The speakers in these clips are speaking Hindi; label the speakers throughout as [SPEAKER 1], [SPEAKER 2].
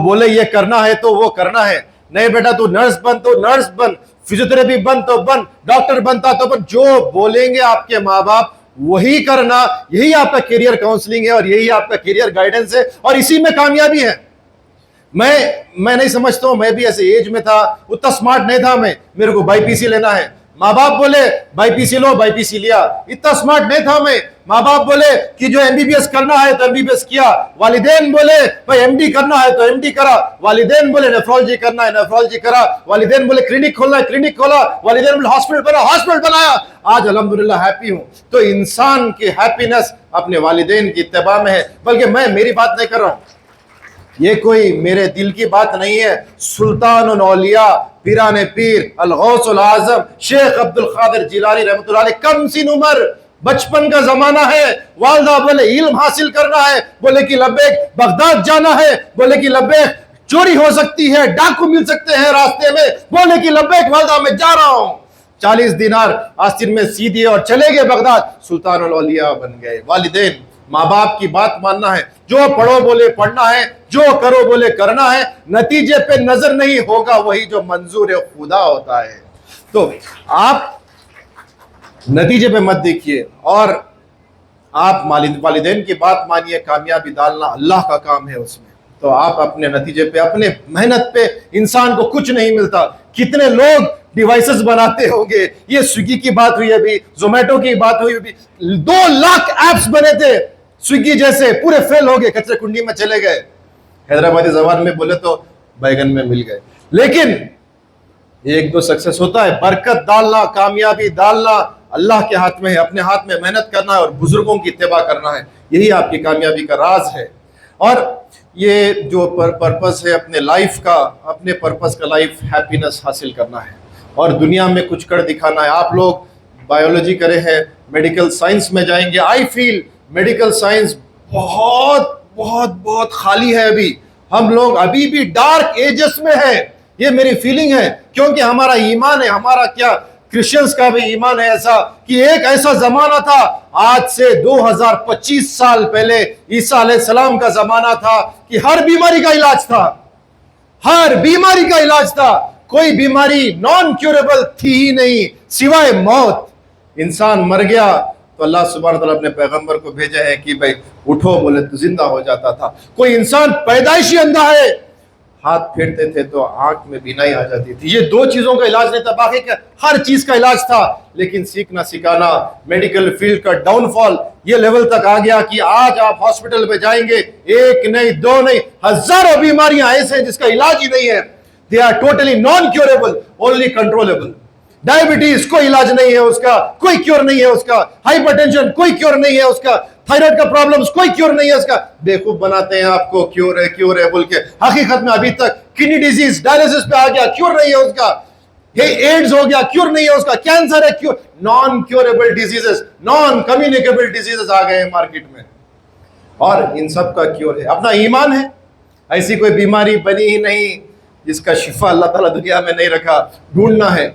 [SPEAKER 1] बोले ये करना है तो वो करना है, नहीं बेटा तू नर्स बन तो नर्स बन, फिजियोथेरेपी बन तो बन, डॉक्टर बनता तो बन, जो बोलेंगे आपके माँ बाप वही करना। यही आपका करियर काउंसलिंग है और यही आपका करियर गाइडेंस है और इसी में कामयाबी है। मैं नहीं समझता हूं, मैं भी ऐसे एज में था, उतना स्मार्ट नहीं था मैं, मेरे को बाईपीसी लेना है, माँ बाप बोले बाईपीसी लो, बाईपीसी लिया। इतना स्मार्ट नहीं था मैं, माँ बाप बोले कि जो एमबीबीएस करना है तो एमबीबीएस किया, वालिदैन बोले भाई एमडी करना है तो एमडी करा, वालिदैन बोले नेफ्रोलॉजी करना है नेफ्रोलॉजी करा, वालिदैन बोले क्लिनिक खोलना है क्लिनिक खोला, वालिदैन बोले हॉस्पिटल बना हॉस्पिटल बनाया। आज अल्हम्दुलिल्लाह हैप्पी हूं। तो इंसान की हैप्पीनेस अपने वालिदैन की इत्तिबा में है। बल्कि मैं मेरी बात नहीं कर रहा हूं, ये कोई मेरे दिल की बात नहीं है, सुल्तान औलिया पीराने पीर अल गौसुल आजम शेख अब्दुल कादिर जिलानी रहमतुल्लाह अलैह, कम सिन उम्र, बचपन का जमाना है, वालदा बोले इल्म हासिल करना है, बोले कि लब्बैक, बगदाद जाना है, बोले कि लब्बैक, चोरी हो सकती है, डाकू मिल सकते हैं रास्ते में, बोले कि लब्बैक वालदा मैं जा रहा हूं। 40 दिनार आस्तीन में सी दिए और चले गए बगदाद, सुल्तान औलिया बन गए। वालिदैन माँ बाप की बात मानना है, जो पढ़ो बोले पढ़ना है, जो करो बोले करना है, नतीजे पे नजर नहीं होगा, वही जो मंजूर खुदा होता है। तो आप नतीजे पे मत देखिए और आप वालिदैन की बात मानिए, कामयाबी डालना अल्लाह का काम है उसमें। तो आप अपने नतीजे पे, अपने मेहनत पे, इंसान को कुछ नहीं मिलता। कितने लोग डिवाइसेस बनाते होंगे, ये स्विगी की बात हुई अभी, जोमेटो की बात हुई अभी, 2 लाख एप्स बने थे स्विगी जैसे, पूरे फेल हो गए, कचरे कुंडी में चले गए। हैदराबादी जबान में बोले तो बैगन में मिल गए। लेकिन 1-2 सक्सेस होता है। बरकत डालना, कामयाबी डालना अल्लाह के हाथ में है, अपने हाथ में मेहनत करना है और बुजुर्गों की इत्तिबा करना है, यही आपकी कामयाबी का राज है। और ये जो पर्पस है अपने लाइफ का, अपने पर्पस का लाइफ हैप्पीनेस हासिल करना है और दुनिया में कुछ कर दिखाना है। आप लोग बायोलॉजी करे हैं, मेडिकल साइंस में जाएंगे, आई फील मेडिकल साइंस बहुत बहुत बहुत खाली है अभी। हम लोग अभी भी डार्क एजेस में है, ये मेरी फीलिंग है, क्योंकि हमारा ईमान है, हमारा क्या क्रिश्चियंस का भी ईमान है ऐसा कि एक ऐसा जमाना था, आज से 2025 साल पहले ईसा अलैहिस्सलाम का जमाना था कि हर बीमारी का इलाज था, हर बीमारी का इलाज था, कोई बीमारी नॉन क्यूरेबल थी ही नहीं सिवाय मौत। इंसान मर गया तो अल्लाह सुब्हानहू तआला अपने पैगंबर को भेजा है कि भाई उठो, बोले तो जिंदा हो जाता था। कोई इंसान पैदाइशी अंधा है, हाथ फेरते थे तो आंख में बीनाई आ जाती थी। ये 2 चीजों का इलाज नहीं था, बाकी का हर चीज का इलाज था। लेकिन सीखना सिखाना, मेडिकल फील्ड का डाउनफॉल ये लेवल तक आ गया कि आज आप हॉस्पिटल में जाएंगे, 1 नहीं 2 नहीं, हजारों बीमारियां ऐसे हैं जिसका इलाज ही नहीं है। They are totally non curable, only controllable. Diabetes कोई इलाज नहीं है उसका, कोई क्योर नहीं है उसका, हाइपरटेंशन कोई क्योर नहीं है उसका, थायराइड का प्रॉब्लम्स कोई क्योर नहीं है उसका। बेवकूफ बनाते हैं आपको, क्योर है बोल के। हकीकत में अभी तक किडनी डिजीज डायलिसिस पे आ गया, क्योर नहीं है उसका। एड्स हो गया, क्योर नहीं है उसका। कैंसर है, cure, non curable diseases, non communicable diseases आ गए हैं मार्केट में और इन सब का क्योर है अपना ईमान है। ऐसी कोई बीमारी बनी ही नहीं जिसका शिफा अल्लाह ताला दुनिया में नहीं रखा। ढूंढना है,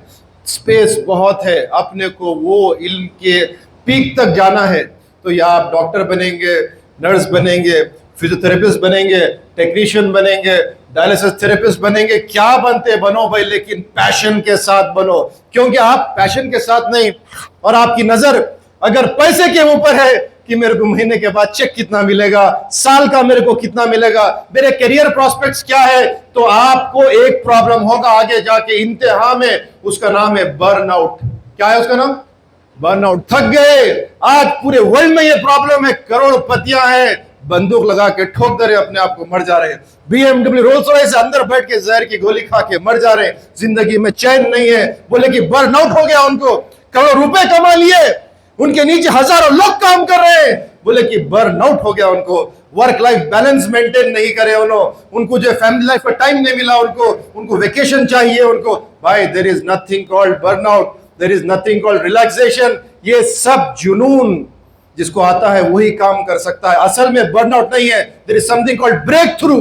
[SPEAKER 1] स्पेस बहुत है, अपने को वो इल्म के पीक तक जाना है। तो या आप डॉक्टर बनेंगे, नर्स बनेंगे, फिजियोथेरेपिस्ट बनेंगे, टेक्नीशियन बनेंगे, डायलिसिस थेरेपिस्ट बनेंगे, क्या बनते बनो भाई, लेकिन पैशन के साथ बनो। क्योंकि आप पैशन के साथ नहीं और आपकी नजर अगर पैसे के ऊपर है कि मेरे को महीने के बाद चेक कितना मिलेगा, साल का मेरे को कितना मिलेगा, मेरे करियर प्रोस्पेक्ट्स क्या है, तो आपको एक प्रॉब्लम होगा आगे जाके इंतहा में, उसका नाम है बर्नआउट। क्या है उसका नाम? बर्नआउट। थक गए, आज पूरे वर्ल्ड में ये प्रॉब्लम है, करोड़पतियां हैं, बंदूक लगा के ठोक दे रहे, अपने आप को मर जा रहे हैं। BMW रोल्स रॉयस अंदर बैठ के जहर की गोली खा के मर जा रहे हैं, जिंदगी में चैन नहीं है। बोले कि बर्नआउट हो गया उनको, करोड़ रुपए कमा लिए, उनके नीचे हजारों लोग काम कर रहे हैं, बोले कि बर्नआउट हो गया उनको। वर्क लाइफ बैलेंस मेंटेन नहीं करे उनको जो फैमिली लाइफ का टाइम नहीं मिला, उनको वेकेशन चाहिए उनको। भाई there is nothing called burnout, there is nothing called relaxation. ये सब जुनून जिसको आता है वही काम कर सकता है, असल में बर्नआउट नहीं है। There is something called breakthrough.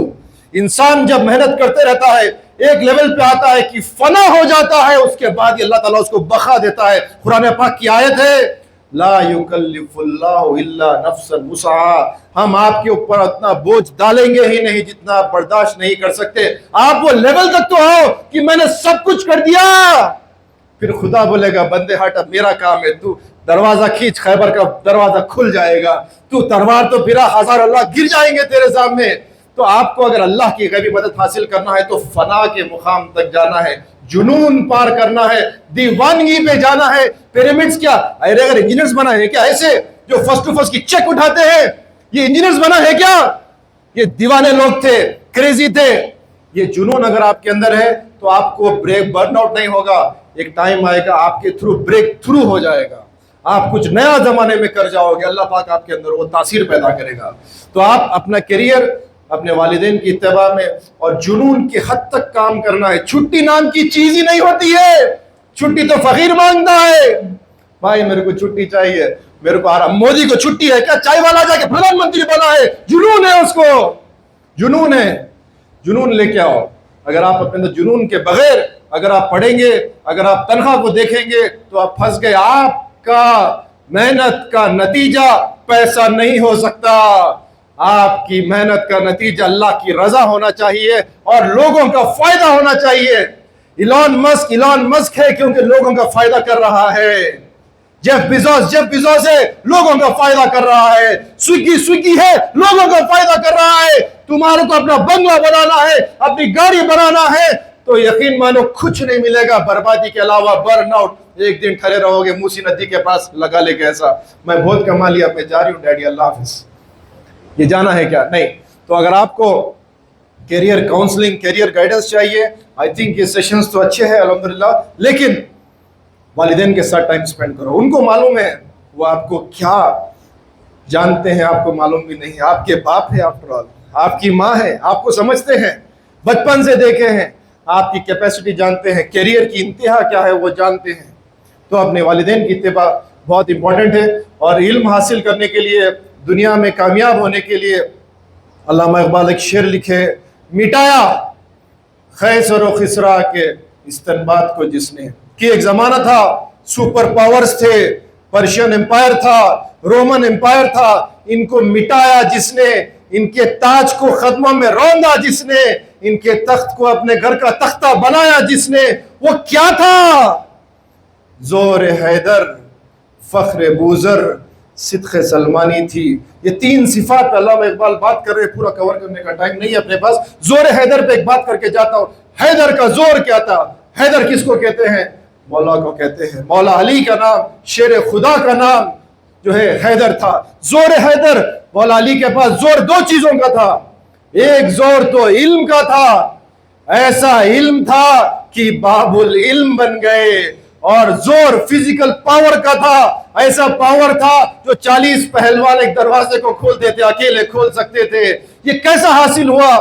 [SPEAKER 1] इंसान जब मेहनत करते रहता है, एक लेवल पे आता है कि फना हो जाता है, उसके बाद अल्लाह ताला उसको बखा देता है। कुरान पाक की आयत है, ला युकल्लिफुल्लाहु इल्ला नफ्सन वुसअहा, हम आपके ऊपर उतना बोझ डालेंगे ही नहीं जितना आप बर्दाश्त नहीं कर सकते। आप वो लेवल तक तो आओ कि मैंने सब कुछ कर दिया, फिर खुदा बोलेगा बंदे हट, अब मेरा काम है, तू दरवाजा खींच, खैबर का दरवाजा खुल जाएगा, तू तलवार तो फिरा, हजार अल्लाह गिर जाएंगे तेरे सामने। तो आपको अगर अल्लाह की गैबी मदद हासिल करना है तो फना के मुकाम तक जाना है, जुनून पार करना है, दीवानगी पे जाना है। पिरामिड्स क्या अरे अगर इंजीनियर्स बना है क्या ऐसे जो फर्स्ट टू फर्स्ट की चेक उठाते हैं, ये इंजीनियर्स बना है क्या? ये दीवाने लोग थे, क्रेजी थे। ये जुनून अगर आपके अंदर है तो आपको ब्रेक बर्नआउट नहीं होगा, एक टाइम आएगा आपके थ्रू ब्रेक थ्रू हो जाएगा, आप कुछ नया जमाने में कर जाओगे, अल्लाह पाक आपके अंदर वो तासीर पैदा करेगा। तो आप अपना करियर अपने वालिदैन की इत्तिबा में और जुनून की हद तक काम करना है। छुट्टी नाम की चीज ही नहीं होती है, छुट्टी तो फकीर मांगता है, भाई मेरे को छुट्टी चाहिए, मेरे को आराम। मोदी को छुट्टी है क्या? चाय वाला जाके प्रधानमंत्री बना है, जुनून है उसको, जुनून है, जुनून लेके आओ। अगर आप अपने अंदर जुनून के बगैर अगर आप पढ़ेंगे, अगर आप तनख्वाह को देखेंगे तो आप फंस गए। आपका मेहनत का नतीजा पैसा नहीं हो सकता, आपकी मेहनत का नतीजा अल्लाह की रजा होना चाहिए और लोगों का फायदा होना चाहिए। इलॉन मस्क है क्योंकि लोगों का फायदा कर रहा है। जेफ बिजोस है, लोगों का फायदा कर रहा है। स्विगी है, लोगों का फायदा कर रहा है। तुम्हारे को अपना बंगला बनाना है, अपनी गाड़ी बनाना है तो यकीन मानो कुछ नहीं मिलेगा बर्बादी के अलावा बर्नआउट। एक दिन खड़े रहोगे मूसी नदी के पास लगा लेके ऐसा, मैं बहुत कमा लिया, मैं जा रही हूँ डैडी, अल्लाह हाफिज। ये जाना है क्या? नहीं। तो अगर आपको कैरियर काउंसलिंग, कैरियर गाइडेंस चाहिए, आई थिंक ये सेशंस तो अच्छे हैं अल्हम्दुलिल्लाह, लेकिन वालिदैन के साथ टाइम स्पेंड करो। उनको मालूम है वो आपको क्या जानते हैं, आपको मालूम भी नहीं है। आपके बाप है, आफ्टर ऑल आपकी माँ है, आपको समझते हैं, बचपन से देखे हैं, आपकी कैपेसिटी जानते हैं, कैरियर की इंतहा क्या है वो जानते हैं। तो अपने वालिदैन की इत्तिबा बहुत इंपॉर्टेंट है। और इल्म हासिल करने के लिए, दुनिया में कामयाब होने के लिए, अल्लामा इकबाल एक शेर लिखे, मिटाया खैसर व खिसरा के इस्तनबात को जिसने, कि एक जमाना था सुपर पावर्स थे, पर्शियन एम्पायर था, रोमन एम्पायर था, इनको मिटाया जिसने, इनके ताज को खत्मों में रौंदा जिसने, इनके तख्त को अपने घर का तख्ता बनाया जिसने, वो क्या था? जोर हैदर, फख्र बूजर, सिद्क़ सलमानी थी। ये तीन सिफात पे अल्लामा इकबाल बात कर रहे हैं, पूरा कवर करने का टाइम नहीं है अपने पास। जोर हैदर पे एक बात करके जाता हूं। हैदर का जोर क्या था? हैदर किसको कहते हैं? मौला को कहते हैं। मौला अली का नाम, शेर खुदा का नाम जो है हैदर था। जोर हैदर, मौला अली के पास जोर दो चीजों का था। एक जोर तो इल्म का था, ऐसा इल्म था कि बाबुल इल्म बन गए, और जोर फिजिकल पावर का था, ऐसा पावर था जो 40 पहलवान एक दरवाजे को खोलते थे, अकेले खोल सकते थे। ये कैसा हासिल हुआ?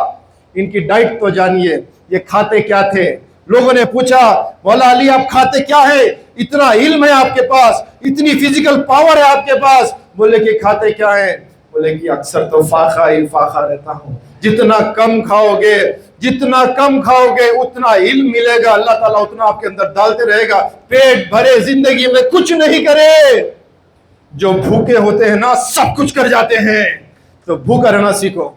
[SPEAKER 1] इनकी डाइट तो जानिए, ये खाते क्या थे? लोगों ने पूछा मौला अली आप खाते क्या है? इतना इल्म है आपके पास, इतनी फिजिकल पावर है आपके पास, बोले कि खाते क्या है? बोले कि अक्सर तो फाखा ही फाखा रहता हूं। जितना कम खाओगे, जितना कम खाओगे उतना इल्म मिलेगा, अल्लाह ताला उतना आपके अंदर डालते रहेगा। पेट भरे जिंदगी में कुछ नहीं करे, जो भूखे होते हैं ना सब कुछ कर जाते हैं। तो भूखा रहना सीखो,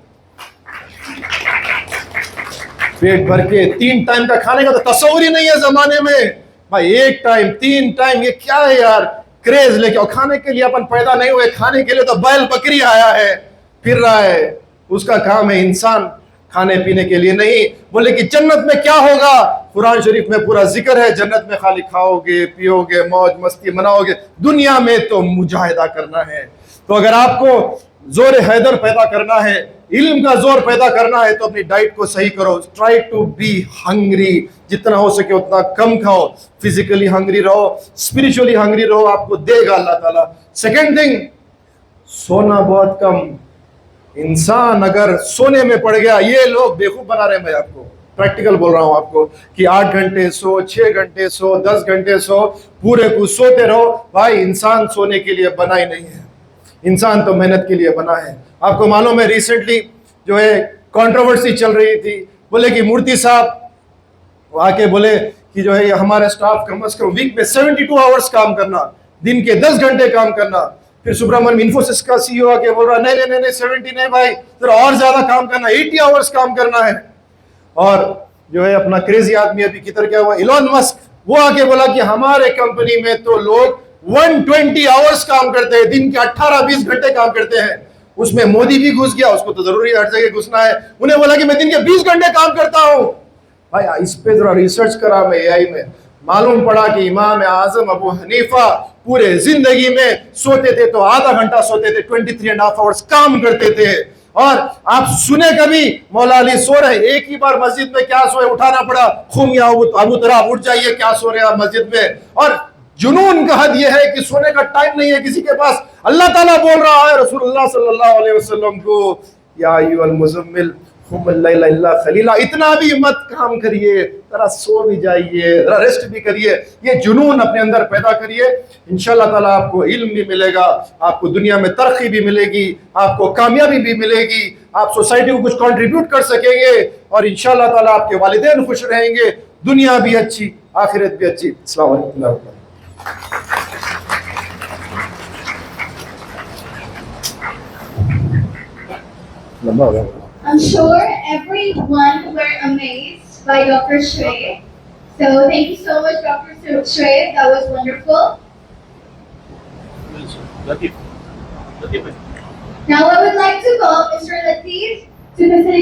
[SPEAKER 1] पेट भर के 3 टाइम का खाने का तो तस्वीर ही नहीं है जमाने में। भाई 1 टाइम 3 टाइम, ये क्या है यार? क्रेज लेके और खाने के लिए अपन पैदा नहीं हुए, खाने के लिए तो बैल बकरी आया है, फिर रहा है, उसका काम है। इंसान खाने पीने के लिए नहीं। बोले कि जन्नत में क्या होगा? कुरान शरीफ में पूरा जिक्र है, जन्नत में खाली खाओगे पियोगे मौज मस्ती मनाओगे, दुनिया में तो मुजाहिदा करना है। तो अगर आपको जोर हैदर पैदा करना है, इल्म का जोर पैदा करना है, तो अपनी डाइट को सही करो। ट्राई टू बी हंग्री, जितना हो सके उतना कम खाओ। फिजिकली हंग्री रहो, स्पिरिचुअली हंग्री रहो, आपको देगा अल्लाह ताला। सेकंड थिंग, सोना बहुत कम। इंसान अगर सोने में पड़ गया, ये लोग बेवकूफ बना रहे हैं, मैं आपको प्रैक्टिकल बोल रहा हूं आपको, कि 8 घंटे सो, 6 घंटे सो, 10 घंटे सो, पूरे को सोते रहो। भाई इंसान सोने के लिए बना ही नहीं है, इंसान तो मेहनत के लिए बना है। आपको मालूम है रिसेंटली जो है कंट्रोवर्सी चल रही थी, बोले कि मूर्ति साहब आके बोले कि जो है हमारे स्टाफ कम से कम वीक में 72 आवर्स काम करना। दिन के 10 घंटे काम करना। फिर सुब्रमण्यम इन्फोसिस का सीईओ आके बोल रहा है नहीं नहीं नहीं 70 नहीं भाई, तेरा और ज्यादा काम करना, 80 आवर्स काम करना है। और जो है अपना क्रेजी आदमी अभी किधर क्या हुआ, इलॉन मस्क, वो आके बोला कि हमारे कंपनी में तो लोग 120 आवर्स काम करते हैं, दिन के 18-20 घंटे काम करते हैं। उसमें मोदी भी घुस गया, उसको तो जरूरी हर जगह घुसना है, उन्हें बोला कि मैं दिन के 20 घंटे काम करता हूं। भाई इस पे जरा रिसर्च करा मैं एआई में, मालूम पड़ा कि इमाम आजम अबू हनीफा पूरे जिंदगी में सोते थे तो आधा घंटा सोते थे, 23.5 आवर्स काम करते थे। और आप सुने कभी मौला अली सो रहे, एक ही बार मस्जिद में क्या सोए, उठाना पड़ा, खुम या अबू तरह उठ जाइए, क्या सो रहे आप मस्जिद में। और जुनून का हद यह है कि सोने का टाइम नहीं है किसी के पास। अल्लाह ताला बोल रहा है रसूलुल्लाह सल्लल्लाहु अलैहि वसल्लम को, या अय्युहल मुज़म्मिल कुम अल-लैला इल्ला क़लीला, इतना भी मत काम करिए, जरा सो भी जाइए, जरा रेस्ट भी करिए। ये जुनून अपने अंदर पैदा करिए, इंशाअल्लाह ताला आपको इल्म भी मिलेगा, आपको दुनिया में तरक्की भी मिलेगी, आपको कामयाबी भी मिलेगी, आप सोसाइटी को कुछ कंट्रीब्यूट कर सकेंगे, और इंशाअल्लाह ताला आपके वालिदैन खुश रहेंगे, दुनिया भी अच्छी, आखिरत भी अच्छी। अस्सलाम वालेकुम।
[SPEAKER 2] I'm sure everyone were amazed by Dr. Shoaib. So thank you so much, Dr. Shoaib. That was wonderful. Now I would like to call Mr. Latif to facilitate